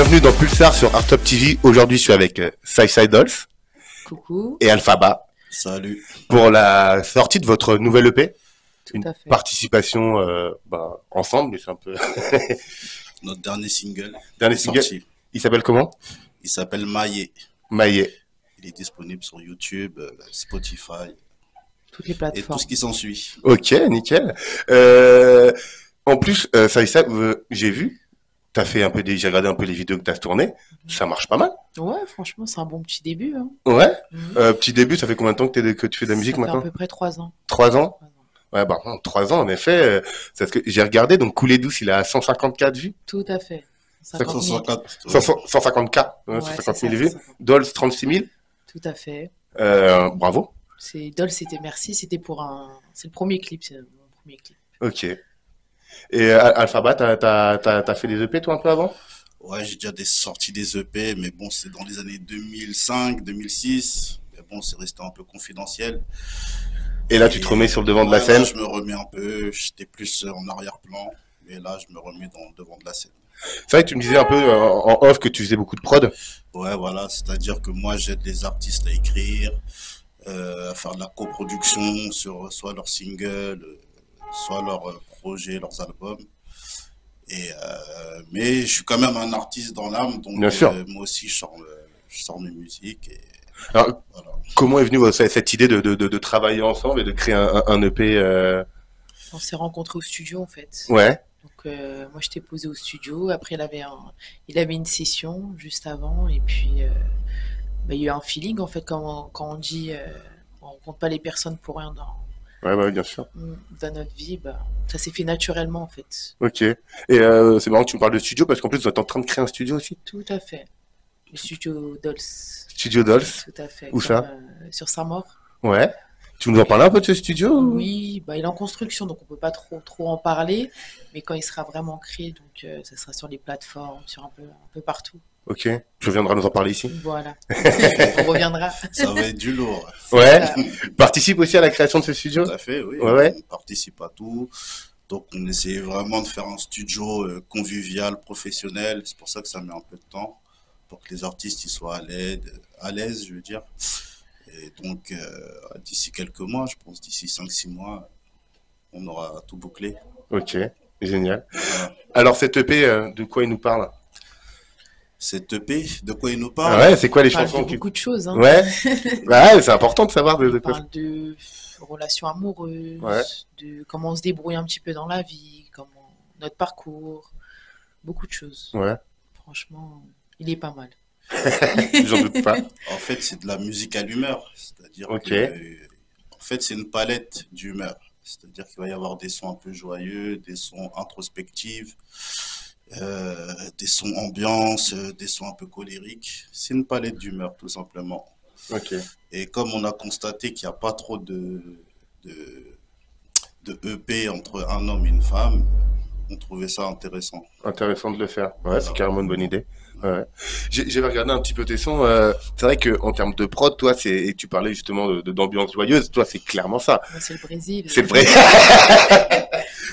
Bienvenue dans Pulsar sur Art Top TV. Aujourd'hui, je suis avec Side Dolls Coucou. et Alphaba Salut. pour la sortie de votre nouvelle EP. Tout Une à fait. participation ensemble, mais c'est un peu... Notre dernier single. Dernier est single. sorti. Il s'appelle comment? Il s'appelle Maillé. Maillet. Il est disponible sur YouTube, Spotify Toutes les et tout plateformes. ce qui s'ensuit. Ok, nickel. En plus, j'ai vu, j'ai regardé un peu les vidéos que tu as tournées. Ça marche pas mal. Ouais, franchement, c'est un bon petit début. Hein. Ouais. Mhm. Petit début, ça fait combien de temps que tu fais de la musique Ça fait à maintenant? peu près 3 ans. 3 ans? 3 ans. Ouais, 3 ans, en effet. C'est parce que j'ai regardé, donc Couler douce, il a 154 vues. Tout à fait. 50 000. 150. 150K, Ouais, 150 c'est 000 ça, vues. 150. Dolls, 36 000. Tout à fait. Bravo. Dol, c'était merci. C'est le premier clip. C'est mon premier clip. Ok. Et Alphaba, t'as fait des EP, toi, un peu avant? Ouais, j'ai déjà sorti des EP, mais bon, c'est dans les années 2005, 2006. Mais bon, c'est resté un peu confidentiel. Et là, tu te remets sur le devant de la Ouais, scène. là, je me remets un peu. J'étais plus en arrière-plan. Et là, je me remets dans le devant de la scène. C'est vrai que tu me disais un peu en off que tu faisais beaucoup de prod. Ouais, voilà. C'est-à-dire que moi, j'aide les artistes à écrire, à faire de la coproduction sur soit leurs singles, soit leurs projets, leurs albums. Mais je suis quand même un artiste dans l'âme, donc Bien sûr. moi aussi je sors mes musiques et Alors, voilà. comment est venue cette idée de travailler ensemble et de créer un EP On s'est rencontrés au studio, en fait. Ouais, Donc, moi, je t'ai posé au studio. Après, il avait une session juste avant. Et puis, il y a eu un feeling, en fait, quand on dit on rencontre pas les personnes pour rien ouais, bien sûr. dans notre vie. Ça s'est fait naturellement, en fait. Ok. Et c'est marrant que tu me parles de studio parce qu'en plus, vous êtes en train de créer un studio aussi. Tout à fait. Le studio Dolls. Studio Dolls. Tout à fait. Où ça? Sur Saint-Maur. Ouais. Tu nous en parles un peu de ce studio? Oui, il est en construction, donc on peut pas trop en parler. Mais quand il sera vraiment créé, donc ça sera sur les plateformes, sur un peu partout. Ok. Je viendrai nous en parler ici. Voilà. On reviendra. Ça va être du lourd. Ouais. Voilà. Participe aussi à la création de ce studio? Tout à fait, oui. Ouais. On participe à tout. Donc on essaie vraiment de faire un studio convivial, professionnel. C'est pour ça que ça met un peu de temps pour que les artistes ils soient à l'aise, je veux dire. Et donc d'ici quelques mois, je pense d'ici 5-6 mois, on aura tout bouclé. Ok. Génial. Voilà. Alors, cette EP, de quoi il nous parle? Cette EP, de quoi il nous Ah parle? ouais, c'est quoi les On parle chansons de beaucoup de choses. Hein. Ouais. Ouais, c'est important de savoir de On quoi. parle de relations amoureuses, Ouais. de comment on se débrouille un petit peu dans la vie, notre parcours, beaucoup de choses. Ouais. Franchement, il est pas mal. J'en doute pas. En fait, c'est de la musique à l'humeur. C'est-à-dire Ok. que, en fait, c'est une palette d'humeur. C'est-à-dire qu'il va y avoir des sons un peu joyeux, des sons introspectifs, des sons ambiance, des sons un peu colériques. C'est une palette d'humeur, tout simplement. Ok. Et comme on a constaté qu'il n'y a pas trop de EP entre un homme et une femme, on trouvait ça intéressant. Intéressant de le faire. Ouais, Voilà. c'est carrément une bonne idée. Ouais. J'avais regardé un petit peu tes sons. C'est vrai que en termes de prod, toi, et tu parlais justement d'ambiance joyeuse. Toi, c'est clairement ça. Moi, c'est le Brésil. C'est le vrai.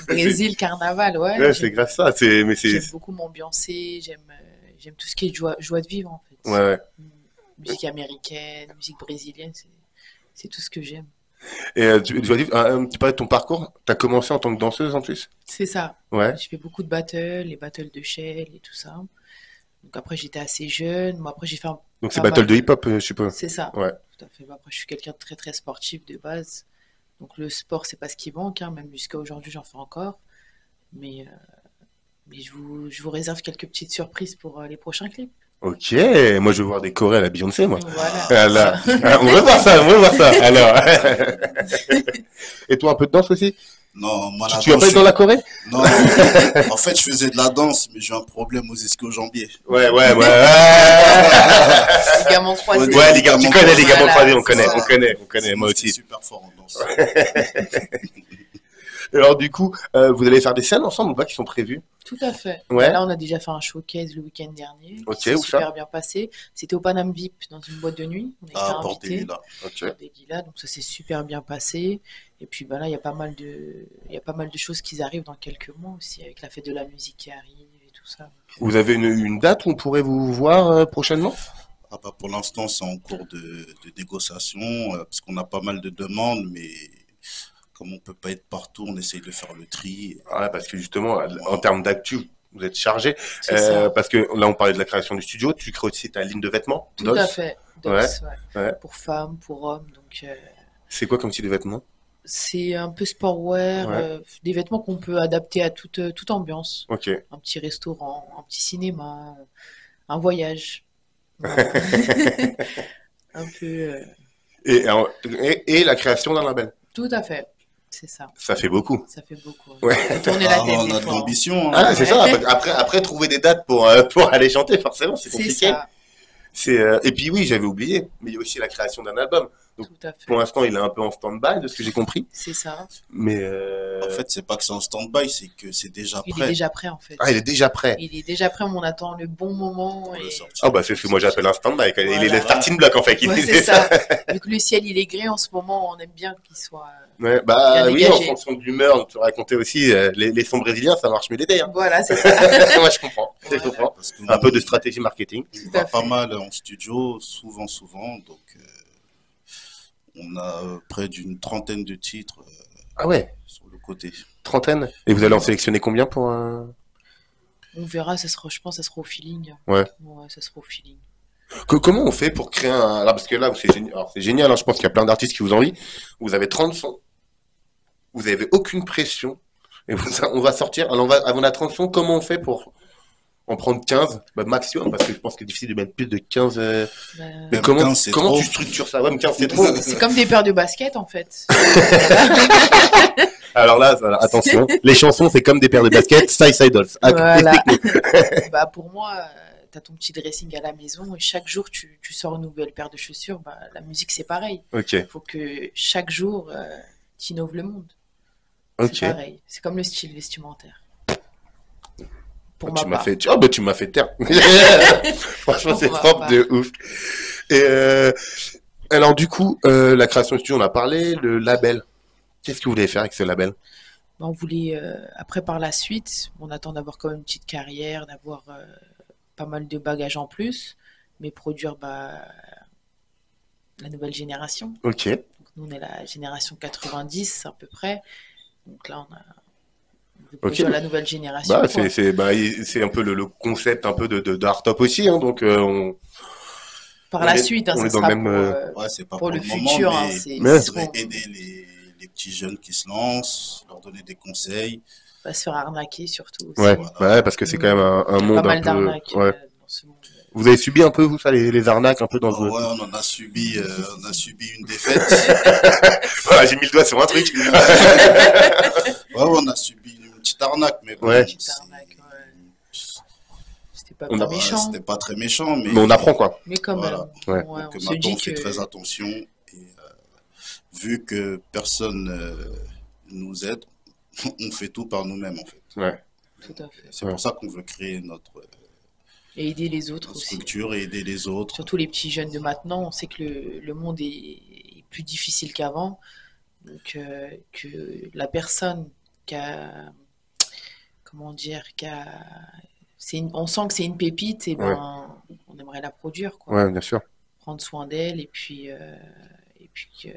Brésil, carnaval, ouais. Ouais, c'est grave ça. Mais J'aime beaucoup m'ambiancer, j'aime tout ce qui est joie de vivre, en fait. Ouais. Musique américaine, musique brésilienne, c'est tout ce que j'aime. Et tu parlais de ton parcours. T'as commencé en tant que danseuse en plus. C'est ça. Ouais. Je fais beaucoup de battles, les battles de Shell et tout ça. Donc après, j'étais assez jeune. Moi, après, j'ai fait Donc c'est pas battle mal de hip-hop, je suppose. C'est ça. Ouais. Tout à fait. Après, je suis quelqu'un de très, très sportif de base. Donc le sport, c'est pas ce qui manque, hein. Même jusqu'à aujourd'hui, j'en fais encore. Mais, je vous réserve quelques petites surprises pour les prochains clips. Ok. Moi, je veux voir des chorés à la Beyoncé, moi. Voilà. Alors, on veut voir ça. On veut voir ça. Alors. Et toi, un peu de danse aussi? Non, moi, la Tu vas danse, pas être dans la Corée? non, en fait, je faisais de la danse, mais j'ai un problème aux ischio-jambiers. Ouais. Ligaments croisés. Ouais, les gars, tu connais les gamins Voilà, croisés, on c'est connaît, ça. on connaît, moi J'étais aussi. super fort en danse. Alors du coup, vous allez faire des scènes ensemble ou pas qui sont prévues? Tout à fait. Ouais. Là, on a déjà fait un showcase le week-end dernier. Ok, Qui s'est où ça? super bien passé. C'était au Paname VIP, dans une boîte de nuit. On a été Ah, Porte des invités. Lilas. Ok. Sur des lilas, donc ça s'est super bien passé. Et puis là, il y a pas mal de choses qui arrivent dans quelques mois aussi, avec la fête de la musique qui arrive et tout tout ça. Vous avez une date où on pourrait vous voir prochainement? Ah bah, pour l'instant, c'est en cours de négociation, parce qu'on a pas mal de demandes, mais comme on peut pas être partout, on essaye de faire le tri. Ouais, parce que justement, en Voilà. termes d'actu, vous êtes chargé. C'est ça. Parce que là, on parlait de la création du studio. Tu crées aussi ta ligne de vêtements, Tout Dolls. à fait. Dolls, Ouais, ouais. ouais. Pour femmes, pour hommes. Donc, C'est quoi comme type de vêtements? c'est un peu sportwear, Ouais, des vêtements qu'on peut adapter à toute ambiance. ok. Un petit restaurant, un petit cinéma, un voyage. Voilà. Un peu. Et la création d'un label. Tout à fait. C'est ça. Ça fait beaucoup. Ça fait beaucoup. Hein. Ouais. Ça fait tourner la Ah, tête on des a de fois. Hein. l'ambition, Ah, hein. c'est ça. Après, trouver des dates pour aller chanter, forcément, c'est C'est compliqué. ça. Et puis oui, j'avais oublié, mais il y a aussi la création d'un album. Donc, Tout à fait. pour l'instant, il est un peu en stand-by, de ce que j'ai compris. C'est ça. Mais En fait, c'est pas que c'est en stand-by, c'est que c'est déjà Il est prêt déjà prêt en fait. il est déjà prêt. Il est déjà prêt, mais on attend le bon moment. pour le Et... sortir. Ah bah c'est ce que moi j'appelle un stand-by. Il est Voilà. le starting block en fait. Ouais, c'est ça. Vu que le ciel il est gris en ce moment, on aime bien qu'il soit Ouais, bien oui, en dégagé. fonction de l'humeur, tu racontais aussi, les sons brésiliens, ça marche mieux l'été. Hein. Voilà, c'est ça. Moi je comprends. Je Voilà. comprends. Parce que Un peu de stratégie marketing. on Tout à va pas fait. mal en studio, souvent, donc on a près d'une trentaine de titres Ah ouais, sur le côté. trentaine. Et vous allez en sélectionner combien pour On verra, ça sera, je pense, ça sera au feeling. Ouais. Ouais, ça sera au feeling. Comment on fait pour créer un... Là, parce que là, c'est génial. Alors, c'est génial, hein, je pense qu'il y a plein d'artistes qui vous envient. Vous avez 30 sons. Vous n'avez aucune pression. Et on va sortir. Alors, on a 30 sons. Comment on fait pour en prendre 15 maximum, parce que je pense que c'est difficile de mettre plus de 15. Mais Même comment, 15, c'est comment trop. tu structures ça? Ouais, mais 15, c'est trop. C'est comme des paires de baskets en fait. Alors là, attention. Les chansons, c'est comme des paires de baskets. Side Dolls. Voilà. Explique-nous. Bah pour moi, t'as ton petit dressing à la maison et chaque jour tu sors une nouvelle paire de chaussures. Bah, la musique c'est pareil. Ok. Faut que chaque jour tu innoves le monde. Ok. C'est pareil. C'est comme le style vestimentaire. Pour ma Tu m'as part. fait, tu m'as fait taire. Franchement, c'est Pour ma propre part. de ouf. Et alors du coup, la création de studio, on a parlé, le label. Qu'est-ce que vous voulez faire avec ce label? Bah, on voulait, après par la suite, on attend d'avoir quand même une petite carrière, d'avoir pas mal de bagages en plus, mais produire bah, la nouvelle génération. Ok. Donc, nous, on est la génération 90 à peu près. Donc là, on veut Ok. produire la nouvelle génération. Bah, Quoi. c'est un peu le concept un peu d'art top aussi, hein, donc Par on la est- suite, hein, on ça est dans le sera même, Ouais, c'est pas pour le le moment, futur. Hein, mais c'est, mais- ce faudrait qu'on aider les petits jeunes qui se lancent, leur donner des conseils. va se faire arnaquer surtout aussi. Ouais, Voilà. ouais, parce que c'est quand même un Il y a pas monde un mal peu. d'arnaques Ouais. dans ce monde. Vous avez subi un peu vous ça, les arnaques un peu dans Ah votre. ouais, on a subi une défaite. Voilà, j'ai mis le doigt sur un truc. Ouais, on a subi une petite arnaque, mais bon, Ouais. Petite arnaque, ouais. C'était pas On a- très méchant, c'était pas très méchant, mais Mais on apprend quoi. mais quand Voilà. même. Ouais. Ouais, Donc on se maintenant, dit on fait que très attention. Et vu que personne nous aide, on fait tout par nous-mêmes, en fait. Ouais. tout à fait. C'est Ouais. pour ça qu'on veut créer notre Et aider les autres aussi. structure et aider les autres. Surtout les petits jeunes de maintenant, on sait que le monde est plus difficile qu'avant. Donc que la personne qui a, comment dire, on sent que c'est une pépite, et ben on aimerait la produire, quoi. Ouais, bien sûr. Prendre soin d'elle et puis que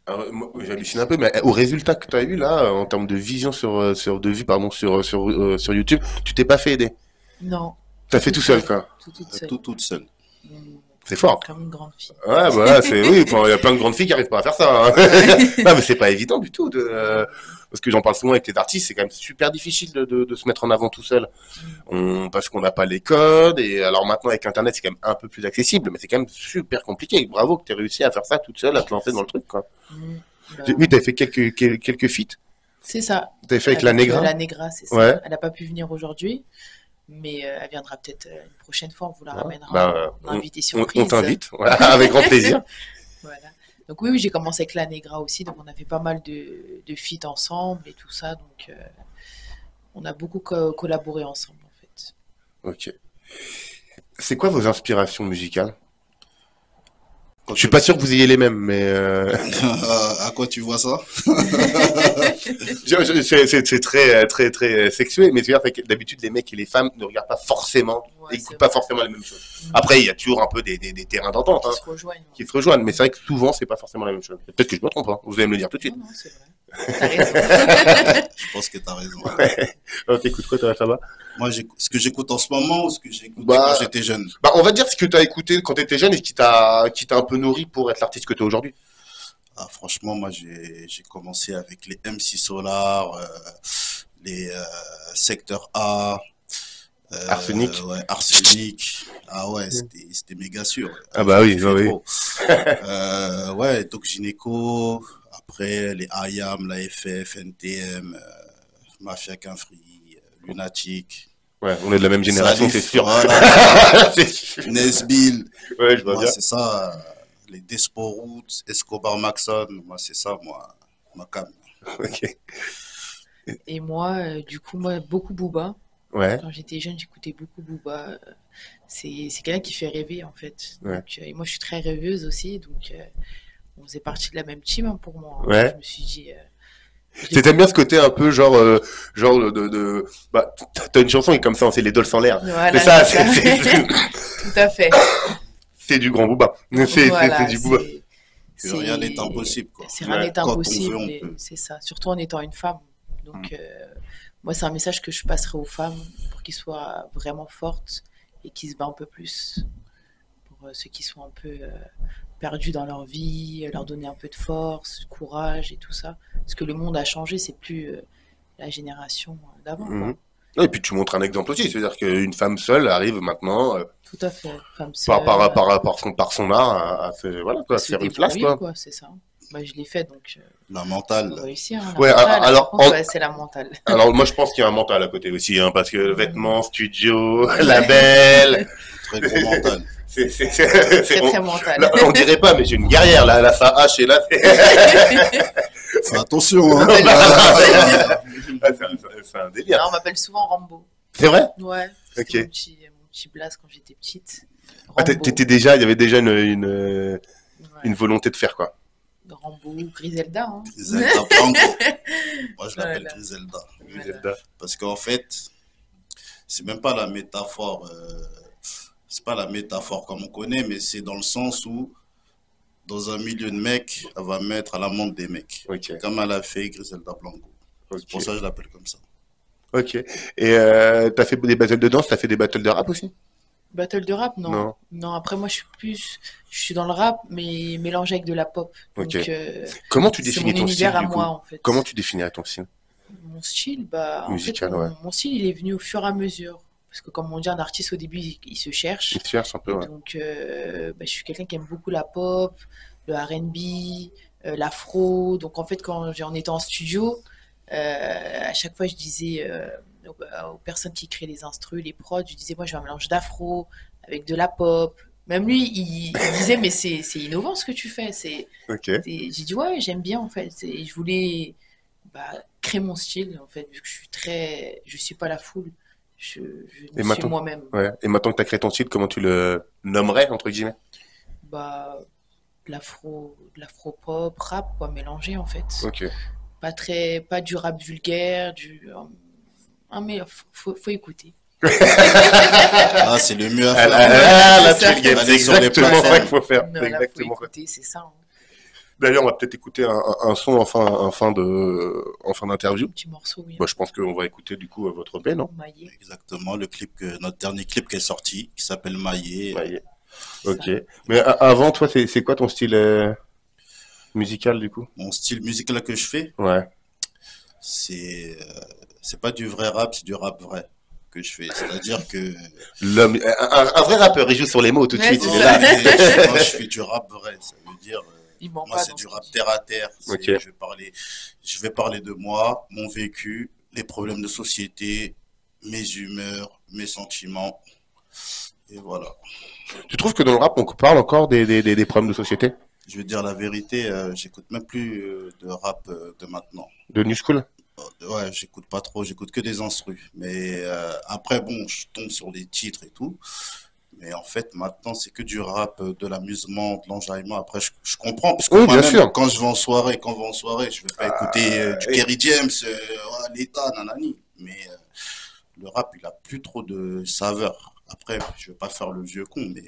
Alors, moi, j'hallucine un peu, mais au résultat que tu as eu là, en termes de vision de vue, pardon, sur YouTube, tu t'es pas fait aider. non, T'as fait tout seul, quoi. toute seule. Toute seule. C'est fort. Comme une grande fille. Ouais, bah, oui, il y a plein de grandes filles qui arrivent pas à faire ça. Hein. Non, mais c'est pas évident du tout parce que j'en parle souvent avec les artistes, c'est quand même super difficile de se mettre en avant tout seul. Parce qu'on n'a pas les codes, et alors maintenant avec Internet, c'est quand même un peu plus accessible, mais c'est quand même super compliqué. Bravo que tu aies réussi à faire ça toute seule, à te lancer dans le truc, quoi. Bah, Oui, t'as fait quelques feats. c'est ça. T'avais fait avec la Negra. La Negra, c'est ça. Ouais. Elle n'a pas pu venir aujourd'hui, mais elle viendra peut-être une prochaine fois. On vous la Ouais. ramènera. Bah, On invité surprise. on t'invite, voilà, avec grand plaisir. Voilà. Donc oui, j'ai commencé avec la Negra aussi, donc on a fait pas mal de feats ensemble et tout ça, donc on a beaucoup collaboré ensemble en fait. Ok. C'est quoi vos inspirations musicales? quand Je suis pas sûr que vous ayez les mêmes, mais à quoi tu vois ça? c'est très sexué, mais c'est-à-dire que d'habitude les mecs et les femmes ne regardent pas forcément, Ouais, c'est écoutent pas vrai. forcément les mêmes choses. Mm. Après, il y a toujours un peu des terrains d'entente, Qui hein, se rejoignent. qui se rejoignent, mais c'est vrai que souvent c'est pas forcément la même chose. Peut-être que je me trompe, hein. Vous allez me le dire tout de Non, suite. non, c'est vrai. T'as raison. Je pense que t'as raison. Ouais. T'écoutes quoi, toi, ça va? Moi, ce que j'écoute en ce moment ou ce que j'ai écouté quand Bah, j'étais jeune? bah, on va dire ce que t'as écouté quand t'étais jeune et qui t'a un peu nourri pour être l'artiste que t'es aujourd'hui. Ah, franchement, moi, j'ai commencé avec les MC Solar, les Secteur A, Arsenic. ouais, Arsenic. Ah ouais, c'était méga sûr. Ah bah oui, J'ai bah fait oui. trop. Ouais, Doc Gynéco, après les IAM, la FF, NTM, Mafia Quinfree, Lunatic, Ouais, on est de la même génération, c'est Salif, sûr. voilà, C'est sûr. Nesbill. Ouais, je vois Moi, bien. c'est ça, les Desporoots, Escobar Maxon, moi, c'est ça, moi, ma cam. Ok. Et moi, du coup, moi, beaucoup Booba. Ouais, Quand j'étais jeune, j'écoutais beaucoup Booba. C'est quelqu'un qui fait rêver, en fait. ouais, Donc, et moi, je suis très rêveuse aussi. Donc, on faisait partie de la même team, hein, pour moi, hein. ouais. Je me suis dit, je T'aimes bien ce l'écoute. côté un peu genre bah, t'as une chanson qui est comme ça, c'est les dolls en l'air. C'est Voilà, ça, c'est ça. Tout à fait. c'est du grand booba. C'est Voilà, du booba. Que rien n'est impossible, quoi. rien Ouais. n'est Quand on veut, impossible, on et peut. c'est ça. Surtout en étant une femme. Mm. Donc, moi, c'est un message que je passerai aux femmes pour qu'elles soient vraiment fortes et qu'ils se battent un peu plus. Pour ceux qui sont un peu perdus dans leur vie, leur donner un peu de force, de courage et tout ça. Parce que le monde a changé, c'est plus la génération d'avant, Mhm. quoi. Et puis tu montres un exemple aussi, c'est-à-dire qu'une femme seule arrive maintenant Tout à fait. Femme seule, par son art voilà quoi, à à se se faire une place débrouiller, quoi. quoi, c'est ça. Bah, je l'ai fait, donc La faut mentale, réussir, hein, la Ouais, mentale. Par alors contre, ouais, c'est la mentale. alors moi je pense qu'il y a un mental à côté aussi, hein, parce que Mm. vêtements, studio, label, très gros mental. Très, très mental. là, on dirait pas, mais j'ai une guerrière là, sa hache et là. Fais attention, hein. C'est un délire. Non, on m'appelle souvent Rambo. C'est vrai? Ouais, Ok. c'était mon petit blast quand j'étais petite. Ah, Rambo. il y avait déjà une Ouais. volonté de faire quoi. Rambo, Griselda, hein. Griselda Blanco. Moi, je l'appelle Voilà. Griselda. Voilà. Parce qu'en fait, c'est même pas la métaphore, c'est pas la métaphore comme on connaît, mais c'est dans le sens où, dans un milieu de mecs, elle va mettre à l'amende des mecs. Ok. Comme elle a fait Griselda Blanco. C'est pour Ok. ça que je l'appelle comme ça. Ok. Et t'as fait des battles de danse, t'as fait des battles de rap aussi? Battle de rap, non. Non. Non, après, moi, je suis dans le rap, mais mélangé avec de la pop. Ok. Donc, Comment tu c'est définis mon ton style univers à du coup? moi, en fait. Comment tu définirais ton style Mon style, bah, en fait, musical, ouais. mon style, il est venu au fur et à mesure. Parce que, comme on dit, un artiste, au début, il se cherche. Tu cherches un peu, ouais. Donc, bah, je suis quelqu'un qui aime beaucoup la pop, le R&B, l'afro. Donc, en fait, quand on était en studio, à chaque fois, je disais aux personnes qui créent les instrus, les prods, je disais, moi, je veux un mélange d'afro avec de la pop. Même lui, il disait, mais c'est innovant ce que tu fais. Ok. J'ai dit, ouais, j'aime bien, en fait. Et je voulais bah, créer mon style, en fait, vu que je suis pas la foule. Je Et suis maintenant, moi-même. ouais. Et maintenant que t'as créé ton style, comment tu le nommerais entre guillemets? Bah, de l'afro pop, rap, quoi, mélangé, en fait. Ok. Pas du rap vulgaire, mais faut écouter. Ah, c'est le mieux à faire. Là, C'est ça. tu le gagnes. C'est Aller sur les exactement ça plateformes. qu'il faut faire. C'est Voilà, faut exactement ça. écouter, c'est ça, hein. D'ailleurs, on va peut-être écouter un son en fin d'interview. Un petit morceau, oui. Moi, je pense qu'on va écouter du coup votre EP, non? Maillé, Exactement, notre dernier clip qui est sorti, qui s'appelle Maillé. Ouais. c'est Ok. ça. Mais avant, toi, c'est quoi ton style musical du coup? Mon style musical que je fais, Ouais. c'est pas du vrai rap, c'est du rap vrai que je fais. C'est-à-dire que Un vrai rappeur, il joue sur les mots tout de Ouais, suite. c'est Il est ça. là. moi, je fais du rap vrai. Ça veut dire, Il ment moi, pas c'est dans du ce rap qu'il dit. terre à terre. Ok. Je vais parler de moi, mon vécu, les problèmes de société, mes humeurs, mes sentiments. Et voilà. Tu trouves que dans le rap, on parle encore des problèmes de société? Je veux dire la vérité, j'écoute même plus de rap de maintenant. De New School? Ouais, j'écoute pas trop, j'écoute que des instrus. Mais après, bon, je tombe sur des titres et tout. Mais en fait, maintenant, c'est que du rap, de l'amusement, de l'enjaillement. Après, je comprends, parce que Oui, bien moi-même, sûr. quand je vais en soirée, je vais pas écouter du Et Kerry James, ouais, l'État, nanani. Mais le rap, il a plus trop de saveur. Après, je vais pas faire le vieux con, mais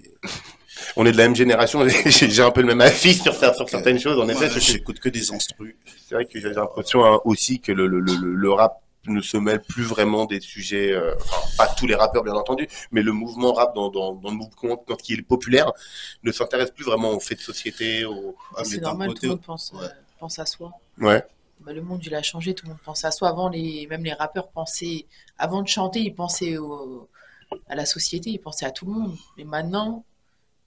on est de la même génération, j'ai un peu le même avis sur donc, certaines choses. En effet, moi, j'écoute que des instrus. c'est vrai que j'ai l'impression hein, aussi que le rap ne se mêle plus vraiment des sujets, enfin pas tous les rappeurs bien entendu, mais le mouvement rap dans le mouvement quand il est populaire ne s'intéresse plus vraiment aux faits de société, aux... Ah, mais C'est d'un normal, tout côté, le ouais. monde pense à soi. Ouais, Bah, le monde, il a changé, tout le monde pense à soi. Avant, même les rappeurs pensaient, avant de chanter, ils pensaient à la société, ils pensaient à tout le monde. Mais maintenant,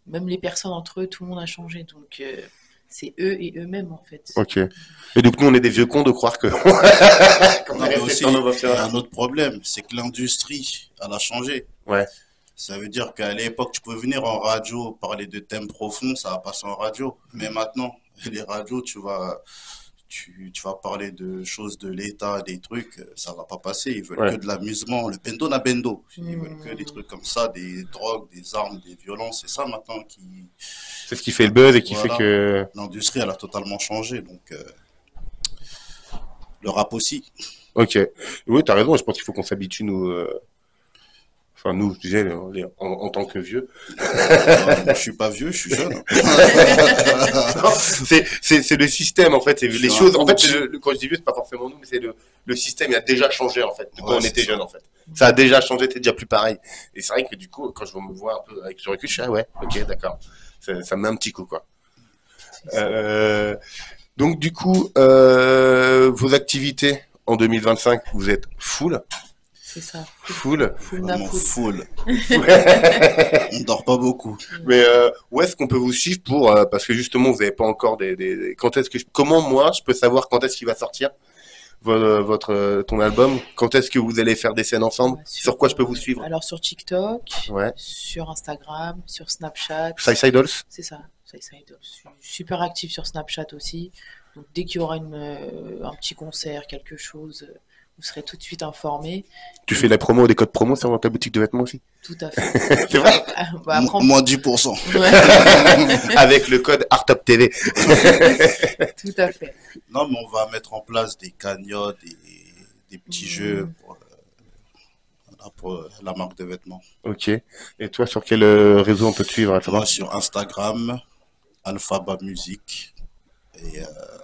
même les personnes entre eux, tout le monde a changé. Donc, c'est eux et eux-mêmes, en fait. ok. Et donc nous on est des vieux cons de croire que qu'on Non, est mais resté aussi, sur nos il y a anciens. un autre problème, c'est que l'industrie, elle a changé. Ouais, Ça veut dire qu'à l'époque, tu pouvais venir en radio parler de thèmes profonds, ça va passer en radio. Mais maintenant, les radios, tu vas parler de choses de l'État, des trucs, ça va pas passer. Ils veulent ouais. que de l'amusement, le bendo na bendo. Ils veulent que des Hmm. trucs comme ça, des drogues, des armes, des violences. C'est ça maintenant qui, C'est ce qui fait le buzz et qui fait voilà. que... L'industrie, elle a totalement changé. Donc, le rap aussi. Ok. Oui, t'as raison, je pense qu'il faut qu'on s'habitue, nous... Enfin, nous, je disais, en tant que vieux. Moi, je suis pas vieux, je suis jeune. Non, c'est le système, en fait. C'est Je les suis un choses... En fait, OG. quand je dis vieux, c'est pas forcément nous, mais c'est le système, il a déjà changé, en fait, de quand Ouais, on c'est était ça. jeune, en fait. Ça a déjà changé, c'est déjà plus pareil. Et c'est vrai que du coup, quand je me vois un peu avec ce recul, je suis ah ouais, ok, d'accord. Ça me met un petit coup, quoi. C'est ça. Donc du coup, vos activités en 2025, vous êtes full, C'est ça. full. Full na Vraiment full. full. On dort pas beaucoup. Mais où est-ce qu'on peut vous suivre pour parce que justement vous n'avez pas encore quand est-ce que comment moi je peux savoir quand est-ce qu'il va sortir ton album, quand est-ce que vous allez faire des scènes ensemble, Ouais, sur quoi je peux vous suivre? Alors, sur TikTok, Ouais. sur Instagram, sur Snapchat. Side Dolls. C'est ça. Je suis super active sur Snapchat aussi. Donc, dès qu'il y aura un petit concert, quelque chose, vous serez tout de suite informés. Tu fais la promo, des codes promo sur ta boutique de vêtements aussi. Tout à fait. C'est vrai. Bah, après, Moins 10%. Ouais, Avec le code ArtTopTV. tout à fait. Non, mais on va mettre en place des cagnottes, des petits jeux voilà, pour la marque de vêtements. Ok. Et toi, sur quel réseau on peut te suivre, Alpha? Moi, sur Instagram, Alphaba Musique, et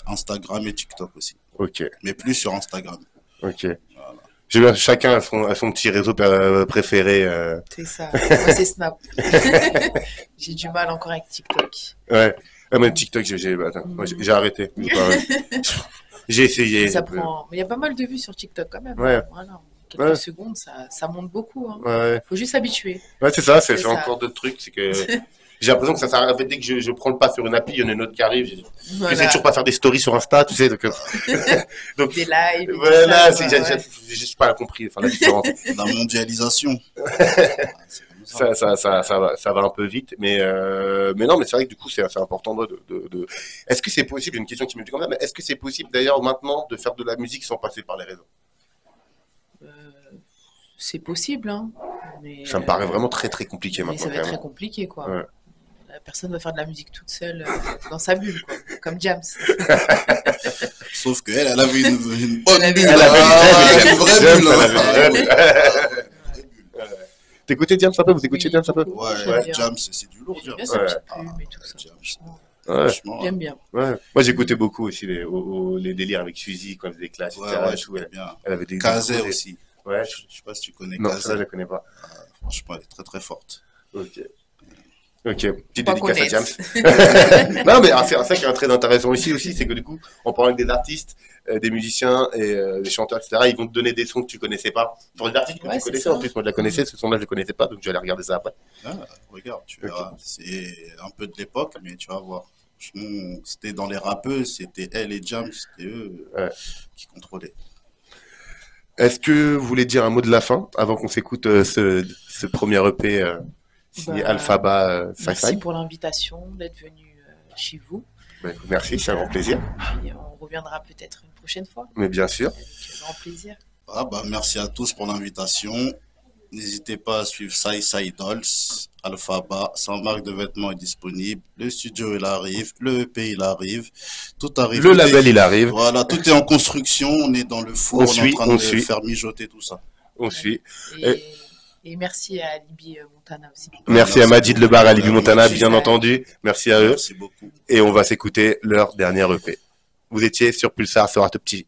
Instagram et TikTok aussi. Ok. Mais plus sur Instagram. Ok. J'ai vu chacun a son petit réseau préféré. C'est ça. Moi, c'est Snap. J'ai du mal encore avec TikTok. Ouais. Ah, mais TikTok, attends, moi, j'ai arrêté. J'ai essayé. Ça prend... Mais il y a pas mal de vues sur TikTok quand même. Ouais. Voilà. Quelques Ouais. secondes, ça monte beaucoup. Hein. Ouais, Faut juste s'habituer. ouais, c'est ça, C'est c'est ça. encore d'autres trucs. C'est que j'ai l'impression que ça s'arrête. En fait, dès que je prends le pas sur une appli, il y en a une autre qui arrive. J'essaie Voilà. toujours pas faire des stories sur Insta, tu sais. Donc, donc Des lives. et tout voilà, ça, j'ai juste pas compris enfin, la différence. La mondialisation. C'est comme Ça va un peu vite, mais non, mais c'est vrai que du coup, c'est important Est-ce que c'est possible, une question qui me dit comme ça, mais est-ce que c'est possible d'ailleurs maintenant de faire de la musique sans passer par les réseaux? Euh, c'est possible, hein. Mais, Ça me paraît vraiment très très compliqué mais maintenant ça va quand être très même. compliqué, quoi. Ouais. La personne va faire de la musique toute seule dans sa bulle, quoi. Comme Jams. Sauf qu'elle, elle avait une bonne Elle avait- bulle. Elle avait Ah, une une vraie James, bulle. elle avait une hein. T'écoutais James un peu? Vous écoutiez James un peu? Ouais, J'aime bien. Jam, c'est du lourd, Jam. J'aime bien sa Ouais. petite plume et tout ça. Jam, Ouais, franchement, J'aime bien. ouais. Moi j'écoutais beaucoup aussi les délires avec Suzy quand elle faisait des classes, ouais, etc. ouais, et je tout, connais bien. elle avait des Kazé des- aussi. Ouais. Je sais pas si tu connais Non, ça je Kazé. la connais pas. Franchement, elle est très très forte. Ok. Ok, petite Pas dédicace à James. connaître. Non, mais c'est ça qui est très intéressant ici aussi, c'est que du coup, en parlant avec des artistes, des musiciens et des chanteurs, etc., ils vont te donner des sons que tu connaissais pas. Pour des artistes que Ouais, tu c'est connaissais, ça. en plus, moi je la connaissais, ce son-là je le connaissais pas, donc je vais aller regarder ça après. Ah, regarde, tu verras. C'est un peu de l'époque, mais tu vas voir. Franchement, c'était dans les rappeuses, c'était elle et Jam, c'était eux Ouais. qui contrôlaient. Est-ce que vous voulez dire un mot de la fin avant qu'on s'écoute ce premier EP signé Bah, Alphaba Merci Sci-Fi? pour l'invitation d'être venu chez vous. Bah, merci, c'est un grand plaisir. Et on reviendra peut-être une prochaine fois. Mais bien sûr. Avec grand plaisir. Ah, bah, merci à tous pour l'invitation. N'hésitez pas à suivre Sai Dolls, Alphaba, sa marque de vêtements est disponible. Le studio, il arrive. Le EP, il arrive. Tout arrive. Le Tout label, il arrive. voilà, tout est en construction. On est dans le four. On est en train de faire mijoter tout ça. On suit. Et merci à Libye Montana aussi. Merci à Majid Lebar, à Libye Montana, bien entendu. Merci à eux. Merci beaucoup. Et on va s'écouter leur dernière EP. Vous étiez sur Pulsar, sur Art Petit.